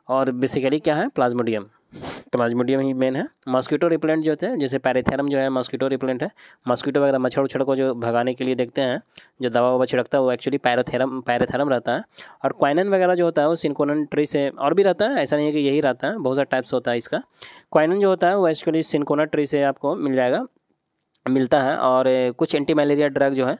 और बेसिकली क्या है, प्लाज्मोडियम ही मेन है। मॉस्किटो रिपेलेंट जो होते हैं, जैसे पैरेथेरम जो है मॉस्किटो रिपेलेंट है, मॉस्किटो वगैरह मच्छर उछड़ को जो भगाने के लिए देखते हैं, जो दवा ववा छिड़कता है वो एक्चुअली पैरेथेरम रहता है। और क्वाइनन वगैरह जो होता है वो सिंकोनन ट्री से, और भी रहता है, ऐसा नहीं है कि यही रहता है, बहुत सारा टाइप्स होता है इसका। क्वाइनन जो होता है वो एक्चुअली सिंकोना ट्री से आपको मिलता है। और कुछ एंटी मलेरिया ड्रग जो है,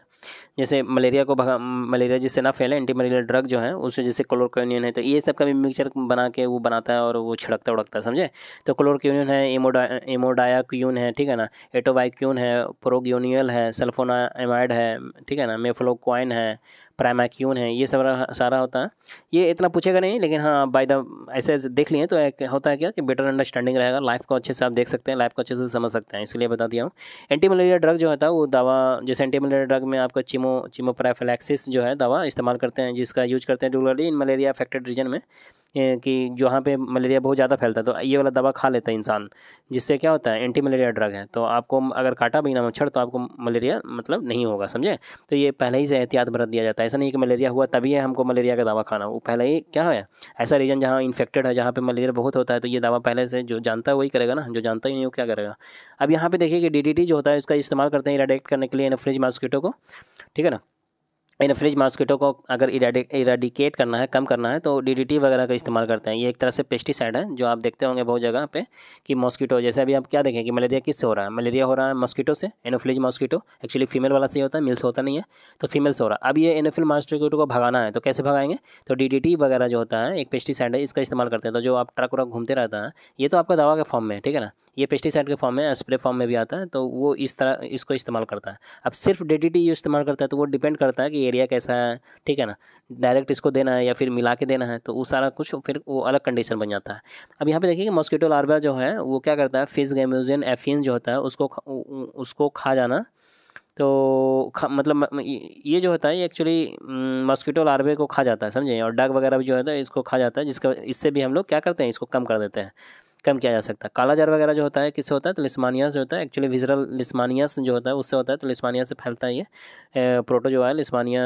जैसे मलेरिया जिससे ना फैले, एंटी मलेरिया ड्रग जो है उससे, जैसे क्लोरोक्विनिन है, तो ये सब का भी मिक्सचर बना के वो बनाता है और वो छिड़कता उड़कता है, समझे। तो क्लोरोक्विनिन है, इमोडायाक्यून है, ठीक है ना, एटोवाइक्यून है, प्रोग्योनियल है, सल्फोनामाइड है, ठीक है ना, मेफ्लोक्वाइन है, प्राइमाक्यून है, ये सब सारा होता है। ये इतना पूछेगा नहीं, लेकिन हाँ बाय द ऐसे देख लिए तो एक होता है क्या कि बेटर अंडरस्टैंडिंग रहेगा, लाइफ को अच्छे से आप देख सकते हैं, लाइफ को अच्छे से समझ सकते हैं, इसलिए बता दिया हूँ। एंटी मलेरिया ड्रग जो होता है वो दवा, जैसे एंटी मलेरिया ड्रग में आपका चिमोप्राइफिलैक्सिस जो है दवा इस्तेमाल करते हैं, जिसका यूज करते हैं regularly in malaria affected region में, कि जहाँ पे मलेरिया बहुत ज़्यादा फैलता है, तो ये वाला दवा खा लेता है इंसान, जिससे क्या होता है, एंटी मलेरिया ड्रग है, तो आपको अगर काटा भी ना मच्छर तो आपको मलेरिया मतलब नहीं होगा, समझे। तो ये पहले ही से एहतियात बरत दिया जाता है, ऐसा नहीं कि मलेरिया हुआ तभी है हमको मलेरिया का दवा खाना, वो पहले ही क्या है, ऐसा रीजन जहाँ इन्फेक्टेड है, जहाँ पे मलेरिया बहुत होता है, तो ये दवा पहले से जो जानता है वही करेगा ना, जो जानता ही नहीं वो क्या करेगा। अब यहाँ पे देखिए कि DDT जो होता है इसका इस्तेमाल करते हैं इरेडिकेट करने के लिए एनोफ्लिज मॉस्किटो को, ठीक है ना। एनोफ्लिज मॉस्किटो को अगर इरेडिकेट करना है, कम करना है, तो DDT वगैरह का इस्तेमाल करते हैं। ये एक तरह से पेस्टिसाइड है जो आप देखते होंगे बहुत जगह पे कि मॉस्किटो, जैसे अभी आप क्या देखें कि मलेरिया किससे हो रहा है, मलेरिया हो रहा है मॉस्किटो से, एनोफ्लिज मॉस्किटो एक्चुअली फीमेल वाला से होता है, मेल से होता नहीं है, तो फीमेल से हो रहा है। अब ये एनोफ्लिज मॉस्किटो को भगाना है तो कैसे भगाएंगे, तो DDT वगैरह जो होता है एक पेस्टिसाइड है, इसका इस्तेमाल करते हैं। तो जो आप ट्रक व्रक घूमते रहता है, ये तो आपका दवा के फॉर्म में है, ठीक है ना, ये पेस्टिसाइड के फॉर्म में, स्प्रे फॉर्म में भी आता है, तो वो इस तरह इसको इस्तेमाल करता है। अब सिर्फ DDT ये इस्तेमाल करता है तो वो डिपेंड करता है कि एरिया कैसा है, ठीक है ना, डायरेक्ट इसको देना है या फिर मिला के देना है, तो वो सारा कुछ फिर वो अलग कंडीशन बन जाता है। अब यहाँ पे देखिए कि मॉस्किटो लार्वा जो है वो क्या करता है, फिश गैम्यूजिन एफियंस जो होता है उसको खा जाना। तो मतलब ये जो होता है ये एक्चुअली मॉस्किटो लार्वे को खा जाता है, समझे, और डग वगैरह भी जो होता है इसको खा जाता है, जिसका इससे भी हम लोग क्या करते हैं, इसको कम कर देते हैं, कम किया जा सकता है। काला जार वगैरह जो होता है किससे होता है, तो लिस्मानियास जो होता है, एक्चुअली विजरल लिस्मानियास जो होता है उससे होता है, तो लिस्मानिया से फैलता है ये प्रोटोजोआ लिस्मानिया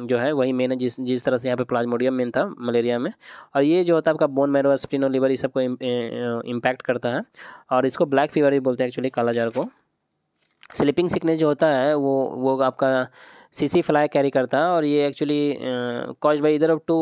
जो है वही मेन है, जिस तरह से यहाँ पे प्लाज्मोडियम मेन था मलेरिया में। और ये जो होता है आपका बोन मैरो, स्प्लीन और लिवर, ये सबको इम्पैक्ट करता है, और इसको ब्लैक फीवर भी बोलते हैं एक्चुअली काला जार को। स्लीपिंग सिकनेस जो होता है वो आपका सीसी फ्लाई कैरी करता है, और ये एक्चुअली कॉज बाई इधर ऑफ टू,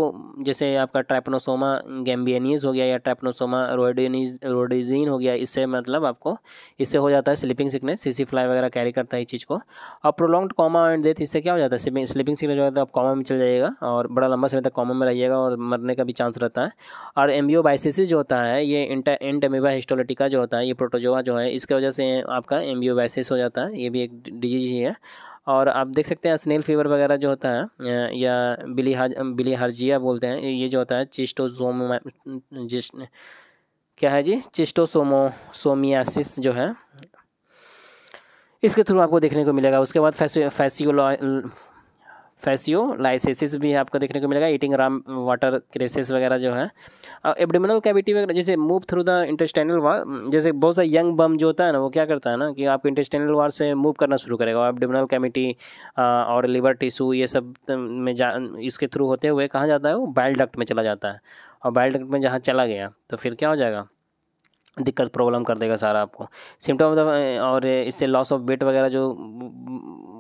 जैसे आपका ट्रैपनोसोमा गैम्बियनीज हो गया या ट्रैपनोसोमा रोडेजिन हो गया, इससे मतलब आपको इससे हो जाता है स्लीपिंग सिकनेस। सीसी फ्लाई वगैरह कैरी करता है इस चीज़ को। और प्रोलॉन्ग्ड कॉमा एंड डेथ, इससे क्या हो जाता है, स्लीपिंग सिकनेस जो होता है आप कॉमा में चल जाइएगा और बड़ा लंबा समय तक कॉमा में रहिएगा और मरने का भी चांस रहता है। और एम्बियोबाइसिस जो होता है ये एंट अमीबा हिस्टोलिटिका जो होता है, ये प्रोटोजोआ जो है, इसके वजह से आपका एम्बियोबाइसिस हो जाता है, ये भी एक डिजीज ही है। और आप देख सकते हैं स्नेल फीवर वगैरह जो होता है या बिलीहार्जिया बोलते हैं, ये जो होता है क्या है जी, चिस्टोसोमियासिस जो है, इसके थ्रू आपको देखने को मिलेगा। उसके बाद फैसियोलाइसिस भी आपको देखने को मिलेगा, ईटिंग राम वाटर क्रेसिस वगैरह जो है। एब्डोमिनल कैविटी वगैरह जैसे मूव थ्रू द इंटेस्टाइनल वार, जैसे बहुत सा यंग बम जो होता है ना वो क्या करता है ना कि आपको इंटेस्टाइनल वार से मूव करना शुरू करेगा, और एब्डोमिनल कैविटी और लिवर टिश्यू ये सब में इसके थ्रू होते हुए कहाँ जाता है, वो बाइल डक्ट में चला जाता है। और बाइल डक्ट में जहाँ चला गया तो फिर क्या हो जाएगा, दिक्कत प्रॉब्लम कर देगा सारा आपको सिम्टम। और इससे लॉस ऑफ वेट वगैरह जो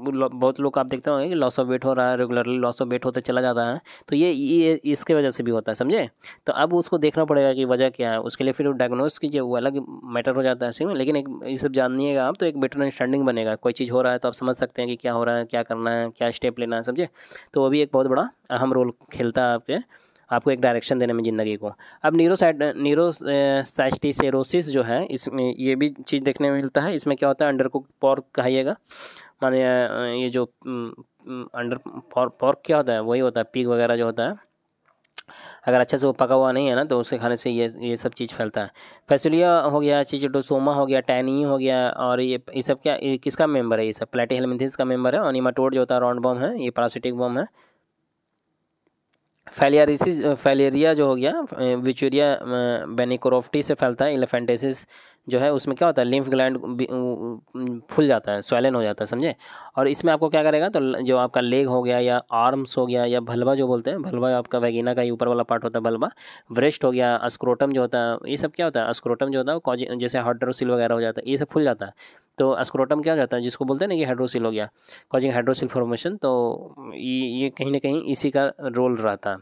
बहुत लोग आप देखते होंगे कि लॉस ऑफ वेट हो रहा है, रेगुलरली लॉस ऑफ वेट होते चला जाता है, तो ये इसके वजह से भी होता है, समझे। तो अब उसको देखना पड़ेगा कि वजह क्या है, उसके लिए फिर डायग्नोस कीजिए, वो अलग मैटर हो जाता है इसमें। लेकिन एक ये सब जानिएगा आप तो एक बेटर अंडरस्टैंडिंग बनेगा, कोई चीज़ हो रहा है तो आप समझ सकते हैं कि क्या हो रहा है, क्या करना है, क्या स्टेप लेना है, समझे। तो वो भी एक बहुत बड़ा अहम रोल खेलता है आपको एक डायरेक्शन देने में ज़िंदगी को। अब न्यूरोसाइटिसेरोसिस जो है, इसमें ये भी चीज़ देखने में मिलता है। इसमें क्या होता है, अंडरकुक्ड पॉर्क कहिएगा, माने ये जो अंडर पॉर्क क्या होता है, वही होता है पिग वगैरह जो होता है, अगर अच्छे से वो पका हुआ नहीं है ना तो उसे खाने से ये सब चीज़ फैलता है। फैसुलिया हो गया, चिचिडोसोमा हो गया, टैनी हो गया, और ये सब क्या, ये किसका मेंबर है, ये सब प्लेटिहेल्मिंथेस का मेंबर है। और निमाटोड जो होता है राउंड बॉम है, ये पैरासिटिक बॉम है। फैलेरिया जो हो गया, विचुरिया बेनिकोरोफ्टी से फैलता है। इलेफेंटेसिस जो है उसमें क्या होता है, लिम्फ ग्लैंड फूल जाता है, स्वेलन हो जाता है, समझे। और इसमें आपको क्या करेगा, तो जो आपका लेग हो गया या आर्म्स हो गया या भलवा जो बोलते हैं, भलवा आपका वैगिना का ही ऊपर वाला पार्ट होता है भलवा, ब्रेस्ट हो गया, अस्क्रोटम जो होता है, ये सब क्या होता है, अस्क्रोटम जो होता है जैसे हाइड्रोसिल वगैरह हो जाता है, ये सब फूल जाता है। तो अस्क्रोटम क्या हो जाता है, जिसको बोलते हैं ना कि हाइड्रोसिल हो गया, कॉजिंग हाइड्रोसिल फॉर्मेशन, तो ये कहीं ना कहीं इसी का रोल रहता है,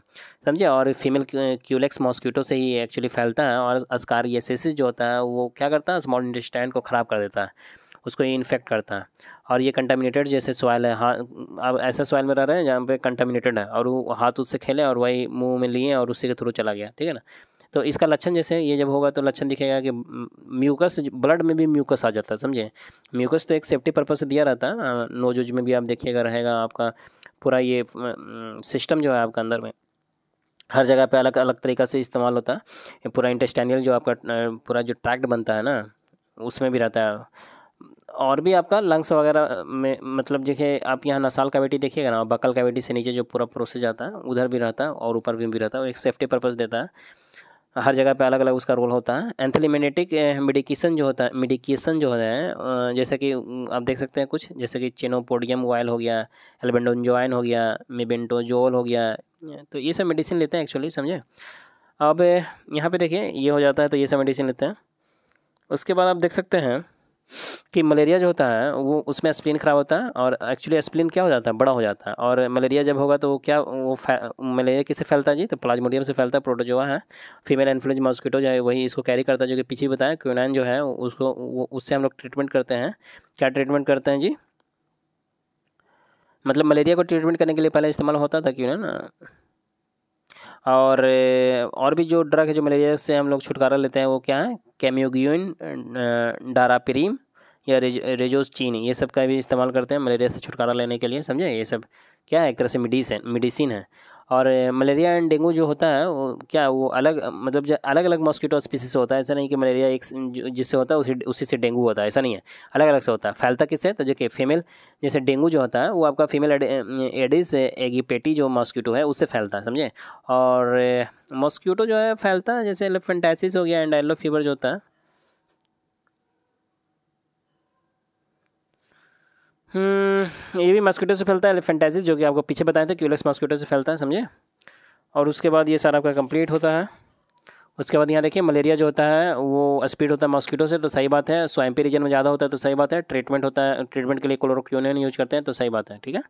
समझे। और फीमेल क्यूलेक्स मॉस्किटो से ही एक्चुअली फैलता है। और अस्कारियसिस जो होता है वो क्या करता है, स्मॉल इंटेस्टाइन को ख़राब कर देता है, उसको ये इन्फेक्ट करता है। और ये कंटामिनेटेड जैसे सॉइल है, हाँ अब ऐसा सॉइल में रह रहे हैं जहाँ पे कंटामिनेटेड है, और वो हाथ उससे खेले और वही मुंह में लिए और उसी के थ्रू चला गया, ठीक है ना। तो इसका लक्षण जैसे ये जब होगा तो लक्षण दिखेगा कि म्यूकस, ब्लड में भी म्यूकस आ जाता है, समझे। म्यूकस तो एक सेफ्टी पर्पज से दिया रहता है, नोजूज में भी आप देखिएगा रहेगा आपका पूरा ये सिस्टम जो है आपका अंदर में हर जगह पे अलग अलग तरीक़ा से इस्तेमाल होता है। ये पूरा इंटेस्टाइनल जो आपका पूरा जो ट्रैक्ट बनता है ना उसमें भी रहता है। और भी आपका लंग्स वगैरह में, मतलब देखिए आप यहाँ नसाल कैविटी देखिएगा ना, बकल कैविटी से नीचे जो पूरा प्रोसेस जाता है उधर भी रहता है और ऊपर भी रहता है, वो एक सेफ्टी पर्पस देता है। हर जगह पे अलग अलग उसका रोल होता है। एंथलीमेनेटिक मेडिकेशन जो होता है जैसे कि आप देख सकते हैं कुछ, जैसे कि चिनोपोडियम ऑयल हो गया, एल्बेंडोजोइन हो गया, मेबेंटोजोल हो गया, तो ये सब मेडिसिन लेते हैं एक्चुअली, समझे। अब यहाँ पे देखिए ये हो जाता है तो ये सब मेडिसिन लेते हैं। उसके बाद आप देख सकते हैं कि मलेरिया जो होता है वो उसमें स्प्लीन ख़राब होता है, और एक्चुअली स्प्लीन क्या हो जाता है, बड़ा हो जाता है। और मलेरिया जब होगा तो क्या वो मलेरिया किससे फैलता है जी, तो प्लाज्मोडियम से फैलता है, प्रोटोजोआ है। फीमेल इन्फ्लुएंजा मॉस्किटो जो है वही इसको कैरी करता है, जो कि पीछे बताया क्विनाइन जो है उसको उससे हम लोग ट्रीटमेंट करते हैं। क्या ट्रीटमेंट करते हैं जी, मतलब मलेरिया को ट्रीटमेंट करने के लिए पहले इस्तेमाल होता था क्विनाइन, और भी जो ड्रग है जो मलेरिया से हम लोग छुटकारा लेते हैं वो क्या है, कैम्योग्यून, डारापिरीम या रेजोस्टीन, ये सब का भी इस्तेमाल करते हैं मलेरिया से छुटकारा लेने के लिए, समझे। ये सब क्या है, एक तरह से मेडिसिन है। और मलेरिया एंड डेंगू जो होता है वो क्या, वो अलग मतलब जो अलग अलग मॉस्किटो स्पीसीज से होता है। ऐसा नहीं कि मलेरिया एक जिससे होता है उसी से डेंगू होता है, ऐसा नहीं है, अलग अलग से होता है। फैलता किससे, तो जो कि फीमेल, जैसे डेंगू जो होता है वो आपका फीमेल एडिस एगिपेटी जो मॉस्किटो है उससे फैलता है, समझे। और मॉस्किटो जो है फैलता है जैसे एलिफेंटाइसिस हो गया एंड येलो फीवर जो होता है। ये भी मॉस्किटो से फैलता है, एलिफेंटाइसिस जो कि आपको पीछे बताए थे, क्यूलेक्स मॉस्किटो से फैलता है, समझे। और उसके बाद ये सारा आपका कंप्लीट होता है। उसके बाद यहाँ देखिए मलेरिया जो होता है वो स्पीड होता है मॉस्किटो से, तो सही बात है। स्वैम्पी रीजन में ज़्यादा होता है तो सही बात है। ट्रीटमेंट होता है, ट्रीटमेंट के लिए क्लोरोक्विनिन यूज करते हैं तो सही बात है, ठीक है।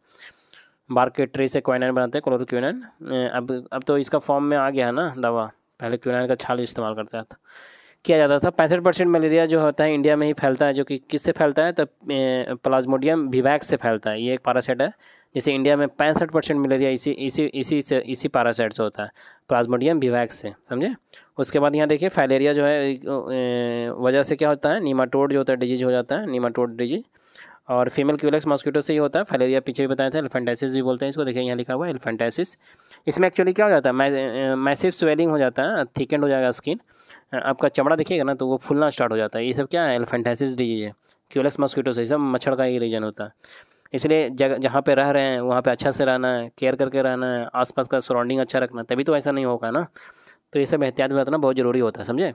बार्क के ट्री से क्विनाइन बनाते हैं, क्लोरोक्विनिन। अब तो इसका फॉर्म में आ गया है ना दवा, पहले क्विनाइन का छाल इस्तेमाल करता था, किया जाता था। 65% मलेरिया जो होता है इंडिया में ही फैलता है, जो कि किससे फैलता है, तो प्लाज्मोडियम विवैक्स से फैलता है। ये एक पैरासाइट है, जैसे इंडिया में 65% मलेरिया इसी पैरासाइट से होता है, प्लाज्मोडियम विवैक्स से, समझे। उसके बाद यहाँ देखिए फाइलेरिया जो है वजह से क्या होता है, नीमाटोड जो होता है डिजीज हो जाता है, नीमाटोड डिजीज। और फीमेल क्यूलेक्स मॉस्किटो से ही होता है। फाइलेरिया पीछे भी बताया था, एलिफेंटाइसिस भी बोलते हैं इसको, देखिए यहाँ लिखा हुआ है एलिफेंटाइसिस। इसमें एक्चुअली क्या हो जाता है, मैसिव स्वेलिंग हो जाता है, थिकेंड हो जाएगा स्किन, आपका चमड़ा देखिएगा ना तो वो फूलना स्टार्ट हो जाता है। ये सब क्या है, एलिफेंटाइसिस डिजीज है, क्यूलेक्स मॉस्किटो से, सब मच्छर का ही रीजन होता है। इसलिए जगह जहाँ पे रह रहे हैं वहाँ पे अच्छा से रहना है, केयर करके रहना है, आसपास का सराउंडिंग अच्छा रखना, तभी तो ऐसा नहीं होगा ना। तो ये सब एहतियात बरतना बहुत ज़रूरी होता है, समझे।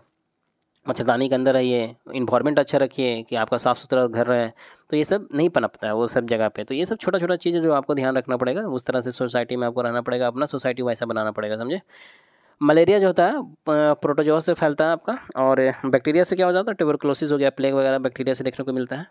मच्छरदानी के अंदर रहिए, इन्वायरमेंट अच्छा रखिए कि आपका साफ़ सुथरा घर रहे, तो ये सब नहीं पनपता है वो सब जगह पे। तो ये सब छोटा छोटा चीज़ जो आपको ध्यान रखना पड़ेगा, उस तरह से सोसाइटी में आपको रहना पड़ेगा, अपना सोसाइटी वैसा बनाना पड़ेगा, समझे। मलेरिया जो होता है प्रोटोजोआ से फैलता है आपका, और बैक्टीरिया से क्या हो जाता है, ट्यूबरकुलोसिस हो गया, प्लेग वगैरह बैक्टीरिया से देखने को मिलता है।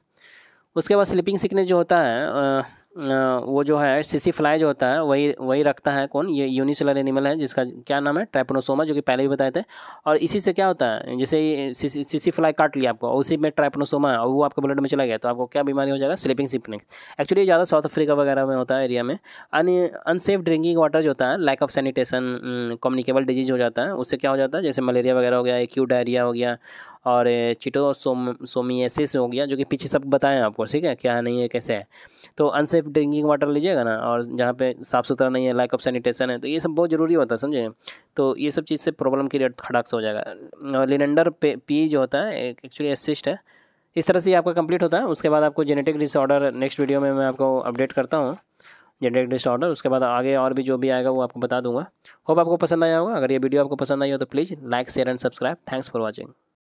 उसके बाद स्लीपिंग सिकनेस जो होता है वो जो है सिसी फ्लाई जो होता है वही रखता है कौन, ये यूनिसेलर एनिमल है जिसका क्या नाम है, ट्राइपनोसोमा, जो कि पहले भी बताए थे। और इसी से क्या होता है, जैसे सिसी फ्लाई काट लिया आपको और उसी में ट्राइपनोसोमा है और वो आपके ब्लड में चला गया तो आपको क्या बीमारी हो जाएगा, स्लीपिंग सिकनेस। एक्चुअली ज़्यादा साउथ अफ्रीका वगैरह में होता है एरिया में। अनसेफ ड्रिंकिंग वाटर जो होता है, lack of sanitation, communicable disease हो जाता है, उससे क्या हो जाता है, जैसे मलेरिया वगैरह हो गया, एक्यूट डायरिया हो गया, और चिटोसोमियासिस हो गया, जो कि पीछे सब बताएं आपको, ठीक है, क्या नहीं है कैसे है। तो अनसेफ ड्रिंकिंग वाटर लीजिएगा ना, और जहाँ पे साफ़ सुथरा नहीं है, लैक ऑफ सैनिटेशन है, तो ये सब बहुत ज़रूरी होता है, समझे। तो ये सब चीज़ से प्रॉब्लम क्रिएट खड़ाक से हो जाएगा। लिनेंडर पी जो होता है एक्चुअली एसिस्ट है। इस तरह से ये आपका कंप्लीट होता है। उसके बाद आपको जेनेटिक डिसऑर्डर नेक्स्ट वीडियो में मैं आपको अपडेट करता हूँ, जेनेटिक डिसऑर्डर। उसके बाद आगे और भी जो भी आएगा वो आपको बता दूंगा। होप आपको पसंद आया होगा। अगर ये वीडियो आपको पसंद आई हो तो please like share and subscribe. Thanks for watching.